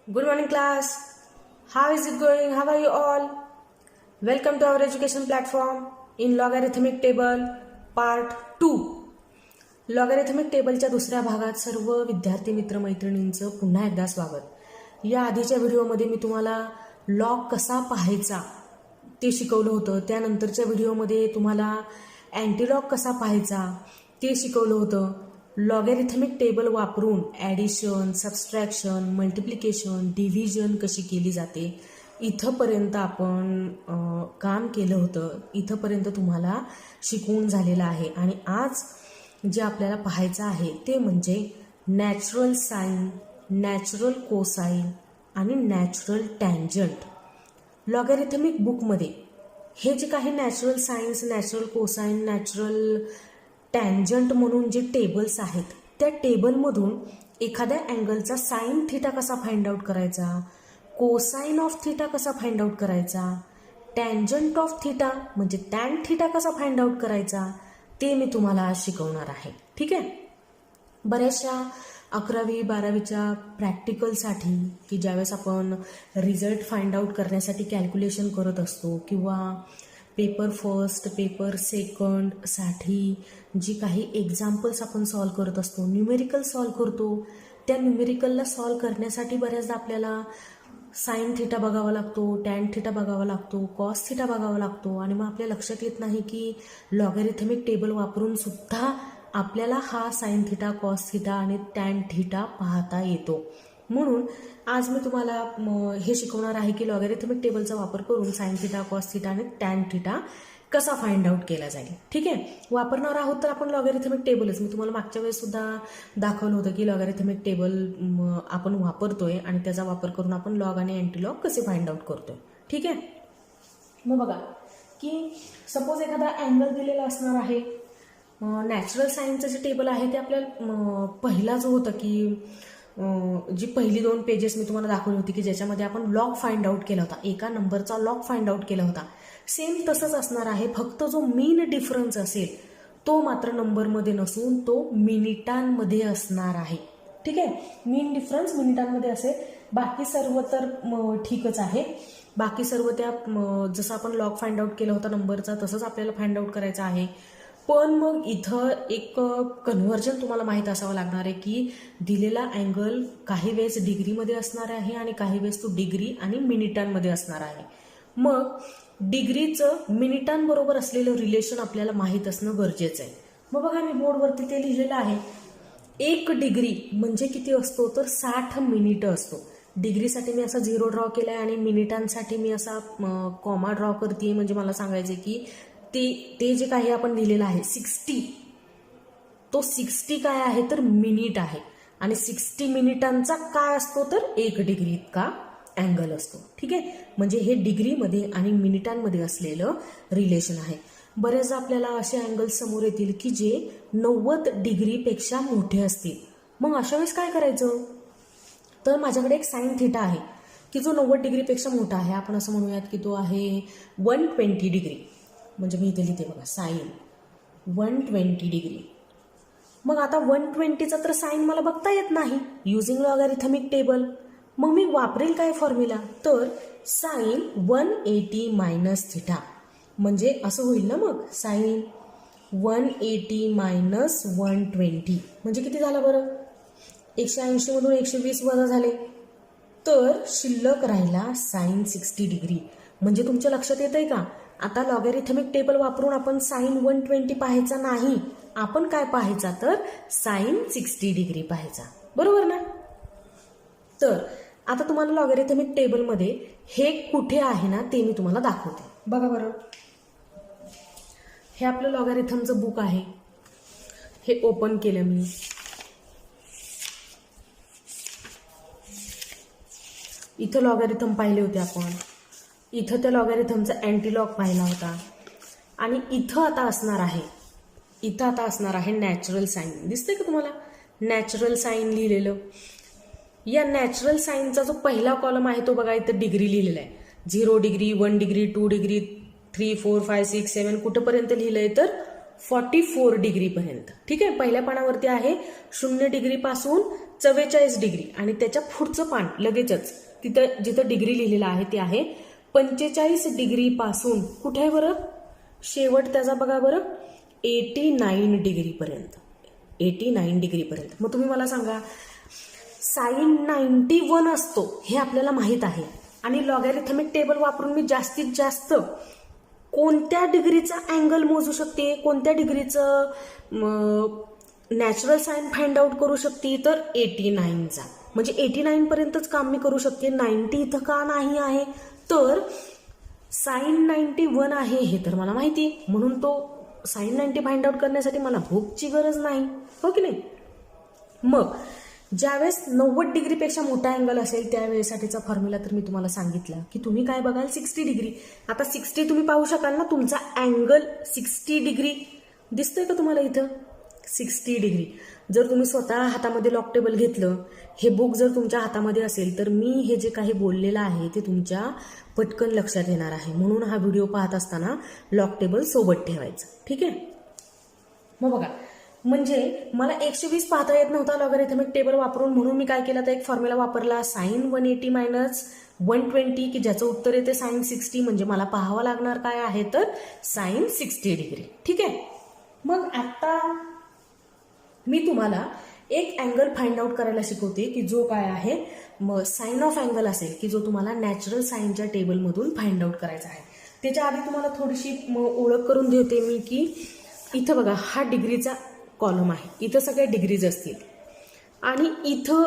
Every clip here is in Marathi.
Good morning, class. How is it going? How are you all? Welcome to our education platform in logarithmic table part 2. Logarithmic टेबलच्या दुसऱ्या भागात सर्व विद्यार्थी मित्रमैत्रिणींचं पुन्हा एकदा स्वागत. या आधीच्या व्हिडिओमध्ये मी तुम्हाला लॉग कसा पाहायचा ते शिकवलं होतं. त्यानंतरच्या व्हिडिओमध्ये तुम्हाला अँटीलॉग कसा पाहायचा ते शिकवलं होतं. लॉगॅरिथमिक टेबल वापरून ॲडिशन, सबस्ट्रॅक्शन, मल्टिप्लिकेशन, डिव्हिजन कशी केली जाते इथंपर्यंत आपण काम केलं होतं. इथंपर्यंत तुम्हाला शिकवून झालेलं आहे. आणि आज जे आपल्याला पाहायचं आहे ते म्हणजे नॅचरल साईन, नॅचरल कोसाईन आणि नॅचरल टँजंट. लॉगॅरिथमिक बुकमध्ये हे जे काही natural science, natural cosine, natural tangent म्हणून जे टेबल्स आहेत त्या टेबलमधून एखाद्या अँगलचा साईन थिटा कसा फाइंड आउट करायचा, कोसाईन ऑफ थिटा कसा फाइंड आउट करायचा, टँजंट ऑफ थिटा म्हणजे टॅन थिटा कसा फाइंड आउट करायचा ते मी तुम्हाला आज शिकवणार आहे. ठीक आहे. बऱ्याचशा 11वी 12वीच्या प्रॅक्टिकलसाठी की ज्यावेळेस आपण रिझल्ट फाइंड आउट करण्यासाठी कॅल्क्युलेशन करत असतो किंवा पेपर फर्स्ट, पेपर सेकंडसाठी जी काही एक्झाम्पल्स आपण सॉल्व करत असतो, न्यूमेरिकल सॉल्व करतो, त्या न्यूमेरिकलला सॉल्व करण्यासाठी बऱ्याचदा आपल्याला साईन थिटा बघावा लागतो, टॅन थिटा बघावा लागतो, कॉस थिटा बघावा लागतो. आणि मग आपल्या लक्षात येत नाही की लॉगॅरिथमिक टेबल वापरून सुद्धा आपल्याला हा साईन थिटा, कॉस थिटा आणि टॅन थिटा पाहता येतो. म्हणून आज मी तुम्हाला हे शिकवणार आहे की लॉगॅरिथमिक टेबलचा वापर करून साईन थिटा, कॉस थिटा आणि टॅन थिटा कसा फाइंड आउट केला जाईल. ठीक आहे. वापरणार आहोत तर आपण लॉगॅरिथमिक टेबलच. मी तुम्हाला मागच्या वेळेस सुद्धा दाखवलं होतं की लॉगॅरिथमिक टेबल आपण वापरतोय आणि त्याचा वापर करून आपण लॉग आणि अँटीलॉग कसे फाइंड आउट करतोय. ठीक आहे. मग बघा की सपोज एखादा अँगल दिलेला असणार आहे. नॅचरल सायन्सचं जे टेबल आहे ते आपल्याला पहिला जो होता की जी पहिली 2 पेजेस मी तुम्हाला दाखवली होती की ज्याच्यामध्ये आपण लॉग फाइंड आउट केला होता, एका नंबरचा लॉग फाइंड आउट केला होता, सेम तसंच असणार आहे. फक्त जो मीन डिफरन्स असेल तो मात्र नंबरमध्ये नसून तो मिनिटांमध्ये असणार आहे. ठीक आहे. मीन डिफरन्स मिनिटांमध्ये असेल. बाकी सर्व तर ठीकच आहे. बाकी सर्व त्या जसं आपण लॉग फाइंड आउट केला होता नंबरचा तसंच आपल्याला फाइंड आउट करायचं आहे. पण मग इथं एक कन्व्हर्जन तुम्हाला माहीत असावं लागणार आहे की दिलेला अँगल काही वेळेस डिग्रीमध्ये असणार आहे आणि काही वेळेस तो डिग्री आणि मिनिटांमध्ये असणार आहे. मग डिग्रीचं मिनिटांबरोबर असलेलं रिलेशन आपल्याला माहीत असणं गरजेचं आहे. मग बघा मी बोर्डवरती ते लिहिलेलं आहे. 1 डिग्री म्हणजे किती असतो तर 60 मिनिटं असतो. डिग्रीसाठी मी असा 0 ड्रॉ केला आहे आणि मिनिटांसाठी मी असा कॉमा ड्रॉ करते. म्हणजे मला सांगायचं की ते जे काही आपण लिहिलेलं आहे 60, तो 60 काय आहे तर मिनिट आहे. आणि 60 मिनिटांचा काय असतो तर 1 डिग्री इतका अँगल असतो. ठीक आहे. म्हणजे हे डिग्रीमध्ये आणि मिनिटांमध्ये असलेलं रिलेशन आहे. बरेचदा आपल्याला असे अँगल समोर येतील की जे 90 डिग्रीपेक्षा मोठे असतील. मग अशा वेळेस काय करायचं तर माझ्याकडे एक साईन थिटा आहे की जो 90 डिग्रीपेक्षा मोठा आहे. आपण असं म्हणूयात की तो आहे 120 डिग्री. म्हणजे मी इथे लिहिते बघा साईन 120 डिग्री. मग आता 120चा तर साईन मला बघता येत नाही युजिंग लॉगॅरिथमिक टेबल. मग मी वापरेल काय फॉर्म्युला तर साईन 180 मायनस थिटा. म्हणजे असं होईल ना मग साईन 180 मायनस 120 म्हणजे किती झालं बरं. 180 मधून 120 वजा झाले तर शिल्लक राहिला साईन 60 डिग्री. म्हणजे तुमच्या लक्षात येत आहे का आता लॉगॅरिथमिक टेबल वापरून आपण साईन 120 पाहायचा नाही, आपण काय पाहायचा तर साईन 60 डिग्री पाहायचा. बरोबर ना. तर आता तुम्हाला लॉगॅरिथमिक टेबलमध्ये हे कुठे आहे ना ते मी तुम्हाला दाखवते. बघा बरं. हे आपलं लॉगॅरिथमचं बुक आहे. हे ओपन केलं मी. इथं लॉगॅरिथम पाहिले होते आपण. इथं त्या लॉगॅरिथमचा अँटीलॉग पाहिला होता. आणि इथं आता असणार आहे नॅचरल साईन. दिसतंय का तुम्हाला नॅचरल साईन लिहिलेलं. या नॅचरल साईनचा जो पहिला कॉलम आहे तो बघा इथं डिग्री लिहिलेला आहे. 0 डिग्री, 1 डिग्री, 2 डिग्री, 3, 4, 5, 6, 7 कुठंपर्यंत लिहिलंय तर 44 डिग्रीपर्यंत. ठीक आहे, पहिल्या पानावरती आहे 0 डिग्रीपासून 44 डिग्री आणि त्याच्या पुढचं पान लगेचच तिथं जिथं डिग्री लिहिलेलं आहे ते आहे 45 डिग्रीपासून कुठे आहे बरं शेवट त्याचा बघा बरं 89 डिग्रीपर्यंत. 89 डिग्रीपर्यंत. मग तुम्ही मला सांगा साइन 91 असतो हे आपल्याला माहीत आहे आणि लॉगॅरिथमिक टेबल वापरून मी जास्तीत जास्त कोणत्या डिग्रीचा अँगल मोजू शकते, कोणत्या डिग्रीचं नॅचरल साइन फाइंड आउट करू शकते, तर 89चा. म्हणजे 89 पर्यंतच काम मी करू शकते. 90 इथं का नाही आहे, तर साइन 91 आहे हे तर मला माहिती, म्हणून तो साइन 90 फाइंड आउट करण्यासाठी मला हुकची गरज नाही, हो की नाही. मग ज्यावेळेस 90 डिग्रीपेक्षा मोठा अँगल असेल त्यावेळेसाठीचा फॉर्म्युला तर मी तुम्हाला सांगितला की तुम्ही काय बघाल 60 डिग्री. आता 60 तुम्ही पाहू शकाल ना, तुमचा अँगल 60 डिग्री दिसतोय का तुम्हाला इथं 60 डिग्री. जर तुम्ही स्वतः हातामध्ये लॉग टेबल घेतलं, हे बुक जर तुमच्या हातामध्ये असेल तर मी हे जे काही बोललेलं आहे ते तुमच्या पटकन लक्षात येणार आहे. म्हणून हा व्हिडिओ पाहत असताना लॉग टेबल सोबत ठेवायचं. ठीक आहे. मग बघा, म्हणजे मला 120 पाहता येत नव्हता लॉगॅरिथमिक टेबल वापरून, म्हणून मी काय केलं तर एक फॉर्म्युला वापरला साइन 180 मायनस 120 की ज्याचं उत्तर येते साइन 60. म्हणजे मला पाहावं लागणार काय आहे तर साइन 60 डिग्री. ठीक आहे. मग आता मी तुम्हाला एक अँगल फाइंड आउट करायला शिकवते की जो काय आहे मग साइन ऑफ अँगल असेल की जो तुम्हाला नॅचरल साइनच्या टेबलमधून फाइंड आउट करायचा आहे. त्याच्या आधी तुम्हाला थोडीशी ओळख करून देते मी की इथं बघा हा डिग्रीचा कॉलम आहे, इथं सगळ्या डिग्रीज असतील आणि इथं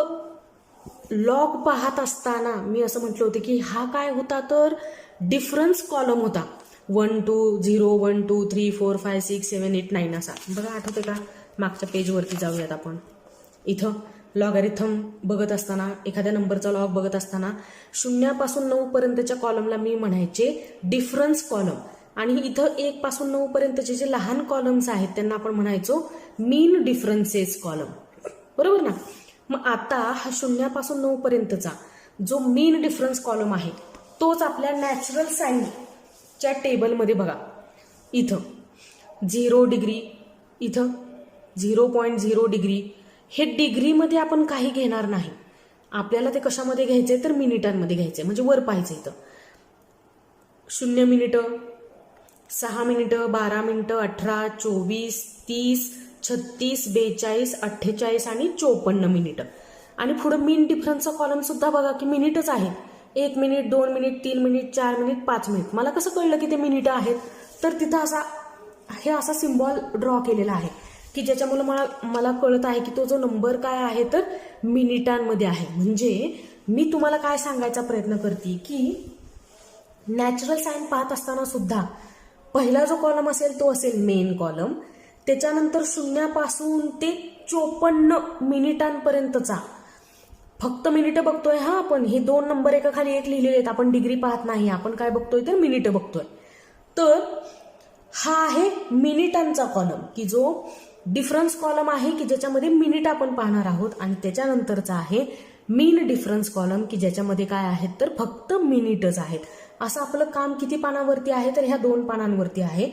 लॉग पाहत असताना मी असं म्हटलं होतं की हा काय होता तर डिफरन्स कॉलम होता. 1 2 0 1 2 3 4 5 6 7 8 9 असा. बघा आठवते का, मागच्या पेजवरती जाऊयात आपण. इथं लॉगॅरिथम बघत असताना, एखाद्या नंबरचा लॉग बघत असताना 0 पासून 9 पर्यंतच्या कॉलमला मी म्हणायचे डिफरन्स कॉलम आणि इथं 1 पासून 9 पर्यंतचे जे लहान कॉलम्स आहेत त्यांना आपण म्हणायचो मीन डिफरन्सेस कॉलम. बरोबर ना. मग आता हा 0 पासून 9 पर्यंतचा जो मीन डिफरन्स कॉलम आहे तोच आपल्या नॅचरल साइनच्या टेबलमध्ये बघा इथं 0 डिग्री, इथं 0.0 डिग्री. हे डिग्रीमध्ये आपण काही घेणार नाही, आपल्याला ते कशामध्ये घ्यायचंय तर मिनिटांमध्ये घ्यायचंय. म्हणजे वर पाहायचं इथं 0 मिनिटं, 6 मिनिटं, 12 मिनिटं, 18, 24, 30, 36, 42, 48 आणि 54 मिनिटं. आणि पुढे मीन डिफरन्सचा कॉलम सुद्धा बघा की मिनिटच आहे. 1 minute, 2 minute, 3 minute, 4 minute, 5 minute. मला कसं कळलं की ते मिनिटं आहेत, तर तिथं असा सिम्बॉल ड्रॉ केलेला आहे की ज्याच्यामुळे मला कळत आहे की तो जो नंबर काय आहे तर मिनिटांमध्ये आहे. म्हणजे मी तुम्हाला काय सांगायचा प्रयत्न करते की नॅचरल साइन पाहत असताना सुद्धा पहिला जो कॉलम असेल तो असेल मेन कॉलम, त्याच्यानंतर 0 पासून ते 54 मिनिटांपर्यंतचा फक्त मिनिटं बघतोय. हा आपण हे 2 नंबर एका खाली एक लिहिलेले आहेत, आपण डिग्री पाहत नाही, आपण काय बघतोय तर मिनिटं बघतोय. तर हा आहे मिनिटांचा कॉलम की जो डिफरन्स कॉलम आहे की ज्याच्यामध्ये मिनिट आपण पाहणार आहोत आणि त्याच्यानंतरचा आहे मीन डिफरन्स कॉलम की ज्याच्यामध्ये काय आहेत तर फक्त मिनिटच आहेत. असं आपलं काम किती पानावरती आहे तर ह्या 2 पानांवरती आहे.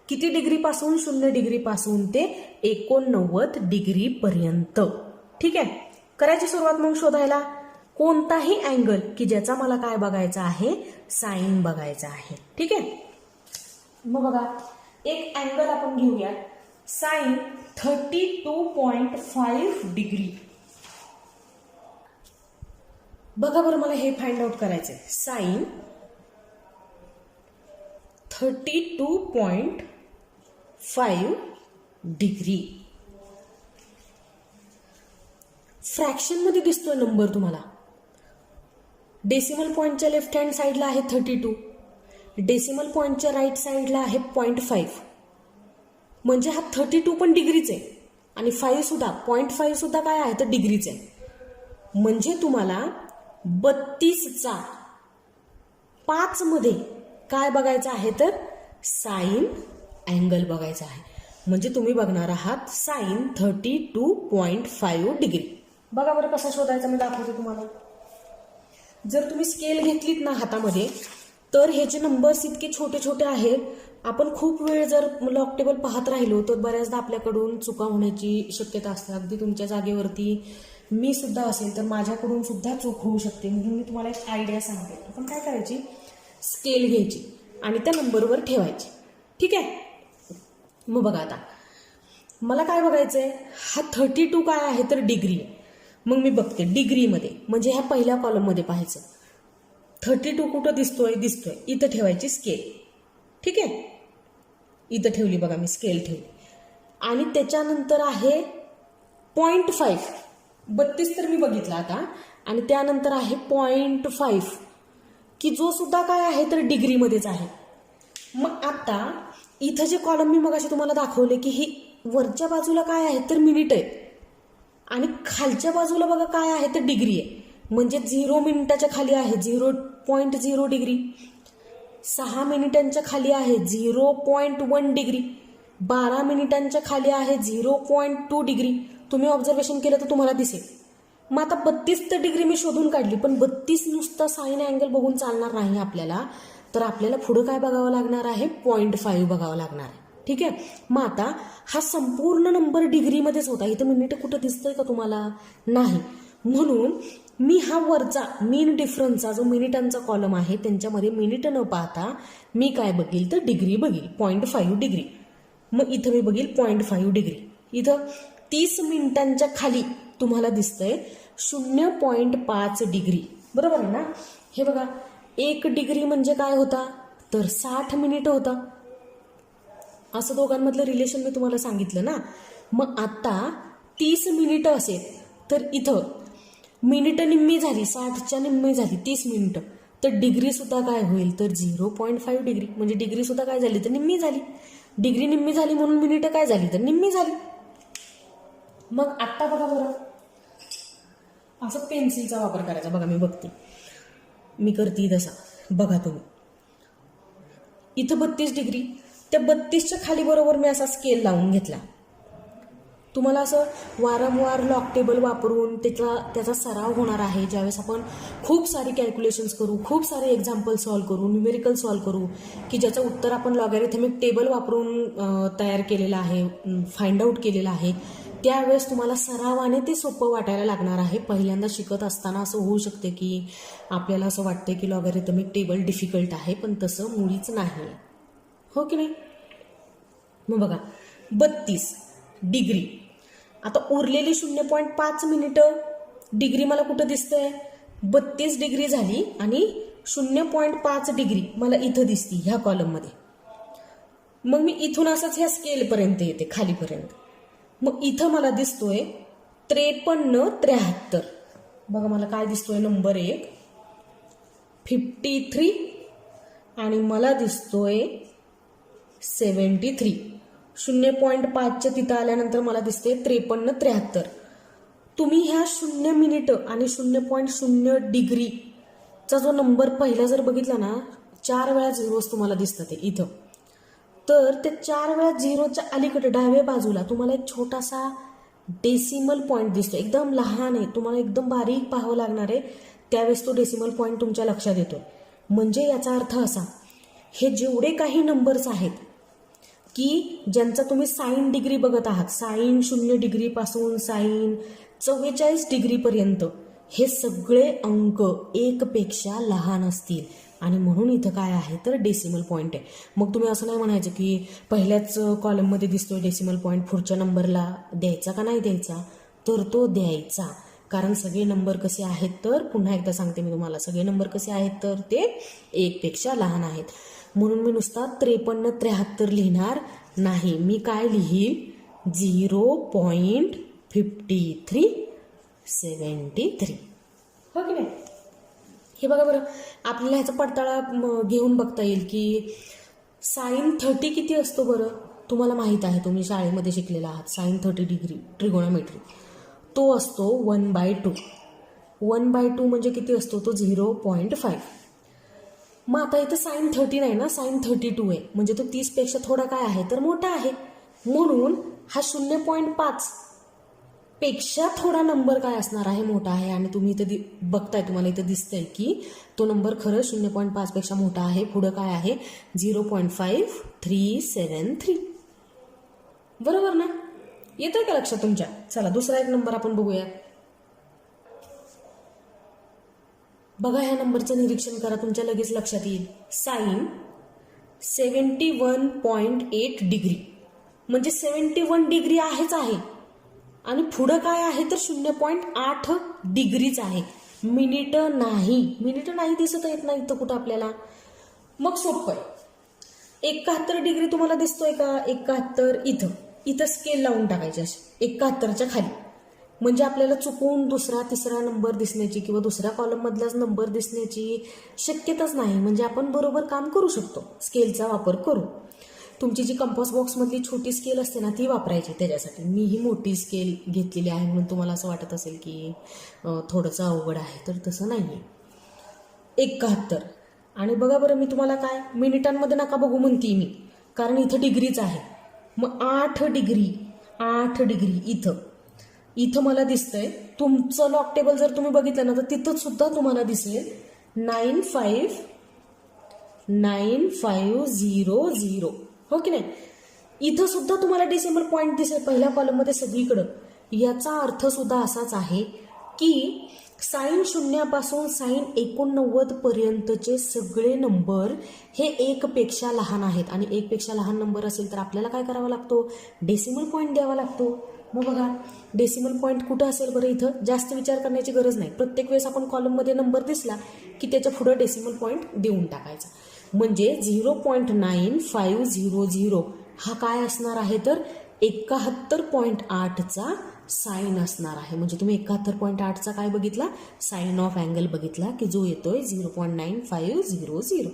किती डिग्रीपासून 0 डिग्रीपासून ते 89 डिग्रीपर्यंत. ठीक आहे. करायची सुरुवात मग शोधायला कोणताही अँगल की ज्याचा मला काय बघायचा आहे साइन बघायचा आहे. ठीक आहे. मग बघा एक अँगल आपण घेऊया साइन 32.5 डिग्री. बघा बरं मला हे फाइंड आउट करायचंय. Sine 32.5 degree. फ्रॅक्शन मध्ये दिसतोय नंबर तुम्हाला. डेसिमल पॉइंटच्या लेफ्ट हँड साईडला आहे 32, डेसिमल पॉइंटच्या राईट साईडला आहे 0.5. म्हणजे हा 32 पण डिग्रीच आहे आणि 5 सुद्धा 0.5 सुद्धा काय आहे तर डिग्रीच आहे. म्हणजे तुम्हाला 32चा 5 मध्ये काय बघायचं आहे तर साइन अँगल बघायचा आहे. म्हणजे तुम्ही बघणार आहात साइन 32.5 डिग्री. बघा बरं कसा शोधायचा मी दाखवते तुम्हाला. जर तुम्ही स्केल घेतलीत ना हातामध्ये तर हे जे नंबर्स इतके छोटे छोटे आहेत आपण खूप वेळ जर लॉग टेबल पाहत राहिलो तर बऱ्याचदा आपल्याकडून चुका होण्याची शक्यता असते. अगदी तुमच्या जागेवरती मी सुद्धा असेल तर माझ्याकडून सुद्धा चूक होऊ शकते. म्हणून मी तुम्हाला एक आयडिया सांगते. आपण काय करायची, स्केल घ्यायची आणि त्या नंबरवर ठेवायची. ठीक आहे. मग बघा आता मला काय बघायचंय, हा 32 काय आहे तर डिग्री. मग मी बघते डिग्रीमध्ये, म्हणजे ह्या पहिल्या कॉलममध्ये पाहायचं. 32 कुठं दिसतोय, इथं ठेवायची स्केल. ठीक आहे, इथं ठेवली बघा, मी स्केल ठेवली. आणि त्याच्यानंतर आहे 0.5. 32 तर मी बघितला आता. आणि त्यानंतर आहे 0.5 की जो सुद्धा काय आहे तर डिग्रीमध्येच आहे. मग आता इथं जे कॉलम मी मगाशी तुम्हाला दाखवले की ही वरच्या बाजूला काय आहे तर मिनिट आहे आणि खालच्या बाजूला बघा काय आहे तर डिग्री आहे. म्हणजे 0 मिनिटाच्या खाली आहे 0.0 डिग्री, 6 मिनिटांच्या खाली आहे 0.1 डिग्री, 12 मिनिटांच्या खाली आहे 0.2 डिग्री. तुम्ही ऑब्झर्वेशन केलं तर तुम्हाला दिसेल. मग आता 32 तर डिग्री मी शोधून काढली, पण 32 नुसता साईन अँगल बघून चालणार नाही आपल्याला. तर आपल्याला पुढं काय बघावं लागणार आहे, 0.5 बघावं लागणार आहे. ठीक आहे. मग आता हा संपूर्ण नंबर डिग्रीमध्येच होता. इथं मिनिट कुठं दिसतंय का तुम्हाला, नाही. म्हणून मी हा वरचा मीन डिफरन्सचा जो मिनिटांचा कॉलम आहे त्यांच्यामध्ये मिनिट न पाहता मी काय बघील तर डिग्री बघील, 0.5 डिग्री. मग इथं मी बघील 0.5 डिग्री. इथं 30 मिनिटांच्या खाली तुम्हाला दिसतंय 0.5 डिग्री. बरोबर आहे ना. हे बघा 1 डिग्री म्हणजे काय होता तर 60 मिनिट होता. असं दोघांमधलं रिलेशन मी तुम्हाला सांगितलं ना. मग आता 30 मिनिटं असेल तर इथं मिनिटं निम्मी झाली, 60च्या निम्मी झाली 30 मिनिटं, तर डिग्री सुद्धा काय होईल तर 0.5 डिग्री. म्हणजे डिग्री सुद्धा काय झाली तर निम्मी झाली. डिग्री निम्मी झाली म्हणून मिनिटं काय झाली तर निम्मी झाली. मग आत्ता बघा बरं, असं पेन्सिलचा वापर करायचा. बघा मी बघते, मी करते तसा. बघा तुम्ही इथं 32 डिग्री, त्या 32च्या खाली बरोबर मी असा स्केल लावून घेतला. तुम्हाला असं वारंवार लॉग टेबल वापरून त्याचा सराव होणार आहे. ज्यावेळेस आपण खूप सारी कॅल्क्युलेशन्स करू, खूप सारे एक्झाम्पल सॉल्व्ह करू, न्यूमेरिकल सॉल्व्ह करू, की ज्याचं उत्तर आपण लॉगॅरिथमिक टेबल वापरून तयार केलेलं आहे, फाइंड आउट केलेलं आहे, त्यावेळेस तुम्हाला सरावाने ते सोपं वाटायला लागणार आहे. पहिल्यांदा शिकत असताना असं होऊ शकते की आपल्याला असं वाटतं की लॉगॅरिथमिक टेबल डिफिकल्ट आहे, पण तसं मुळीच नाही. हो की नाही. मग बघा 32 डिग्री. आता उरलेली 0.5 मिनिटं डिग्री मला कुठं दिसतंय, 32 डिग्री झाली आणि 0.5 डिग्री मला इथं दिसती ह्या कॉलममध्ये. मग मी इथून असंच ह्या स्केलपर्यंत येते खालीपर्यंत. मग इथं मला दिसतोय 53-73. बघा मला काय दिसतोय, नंबर 1 53 आणि मला दिसतोय 73. 0.5च्या तिथं आल्यानंतर मला दिसते 53-73. तुम्ही ह्या 0 मिनिटं आणि 0.0 डिग्रीचा जो नंबर पहिला जर बघितला ना, 4 वेळा झिरोज तुम्हाला दिसतात ते इथं. तर ते 4 वेळा झिरोच्या अलीकडे डाव्या बाजूला तुम्हाला एक छोटासा डेसिमल पॉईंट दिसतो. एकदम लहान आहे, तुम्हाला एकदम बारीक पाहावं लागणार आहे. त्यावेळेस तो डेसिमल पॉईंट तुमच्या लक्षात येतो. म्हणजे याचा अर्थ असा, हे जेवढे काही नंबर्स आहेत की ज्यांचा तुम्ही साईन डिग्री बघत आहात, साईन 0 डिग्रीपासून साईन 44 डिग्रीपर्यंत, हे सगळे अंक 1 पेक्षा लहान असतील. आणि म्हणून इथं काय आहे तर डेसिमल पॉईंट आहे. मग तुम्ही असं नाही म्हणायचं की पहिल्याच कॉलममध्ये दिसतोय डेसिमल पॉईंट, पुढच्या नंबरला द्यायचा का नाही द्यायचा, तर तो द्यायचा. कारण सगळे नंबर कसे आहेत तर, पुन्हा एकदा सांगते मी तुम्हाला, सगळे नंबर कसे आहेत तर ते 1 पेक्षा लहान आहेत. म्हणून मी नुसता 53-73 लिहिणार नाही. मी काय लिहील 0.5373. हो की नाही. हे बघा बरं, आपल्याला ह्याचा पडताळा घेऊन बघता येईल की साईन 30 किती असतो बरं. तुम्हाला माहीत आहे, तुम्ही शाळेमध्ये शिकलेला आहात. साईन 30 डिग्री ट्रिगोनोमेट्री तो असतो 1/2. 1/2 म्हणजे किती असतो तो 0.5. मग आता इथं साईन 30 नाही ना, साईन 32 आहे. म्हणजे तो 30पेक्षा थोडा काय आहे तर मोठा आहे. म्हणून हा 0.5 पेक्षा थोडा नंबर काय असणार आहे मोठा आहे आणि तुम्ही इथं बघताय, तुम्हाला इथं दिसतंय की तो नंबर खरं 0.5 पेक्षा मोठा आहे. पुढं काय आहे 0.5373. बरोबर ना? येतोय का लक्षात तुमच्या? चला दुसरा एक नंबर आपण बघूया. बघा ह्या नंबरचं निरीक्षण करा, तुमच्या लगेच लक्षात येईल. साइन 71.8 डिग्री म्हणजे 71 डिग्री आहेच आहे आणि पुढं काय आहे तर 0.8 डिग्रीच आहे. मिनिटं नाही दिसत येत नाही तर कुठं आपल्याला. मग सोपं आहे. 71 डिग्री तुम्हाला दिसतोय का? 71 इथं स्केल लावून टाकायचे असे 71च्या खाली, म्हणजे आपल्याला चुकून दुसरा तिसरा नंबर दिसण्याची किंवा दुसऱ्या कॉलममधलाच नंबर दिसण्याची शक्यताच नाही. म्हणजे आपण बरोबर काम करू शकतो स्केलचा वापर करू. तुमची जी कंपास बॉक्समधली छोटी स्केल असते ना ती वापरायची त्याच्यासाठी. मी ही मोठी स्केल घेतलेली आहे म्हणून तुम्हाला असं वाटत असेल की थोडंसं अवघड आहे, तर तसं नाही आहे. 71. आणि बघा बरं, मी तुम्हाला काय मिनिटांमध्ये नका बघू म्हणते मी, कारण इथं डिग्रीच आहे. मग 8 डिग्री इथं मला दिसतंय. तुमचं लॉक टेबल जर तुम्ही बघितलं ना तर तिथं सुद्धा तुम्हाला दिसेल 9500. हो की नाही? इथं सुद्धा तुम्हाला डेसिमल पॉईंट दिसेल पहिल्या कॉलममध्ये सगळीकडं. याचा अर्थ सुद्धा असाच आहे की साइन 0 पासून साइन 89 पर्यंतचे सगळे नंबर हे 1 पेक्षा लहान आहेत. आणि 1 पेक्षा लहान नंबर असेल तर आपल्याला काय करावा लागतो? डेसिमल पॉईंट द्यावा लागतो. मग बघा डेसिमल पॉईंट कुठं असेल बरं? इथं जास्त विचार करण्याची गरज नाही. प्रत्येक वेळेस आपण कॉलममध्ये नंबर दिसला की त्याच्या पुढं डेसिमल पॉईंट देऊन टाकायचा. म्हणजे 0.9500 हा काय असणार आहे तर 71.8चा साइन असणार आहे. म्हणजे तुम्ही 71.8चा काय बघितला? साइन ऑफ अँगल बघितला की जो येतोय 0.9500.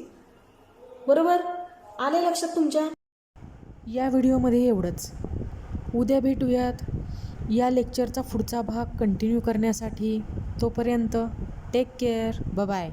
बरोबर? आले लक्षात तुमच्या? या व्हिडिओमध्ये एवढंच. उद्या भेटूयात या लेक्चरचा पुढचा भाग कंटिन्यू करण्यासाठी. तोपर्यंत टेक केअर. बाय.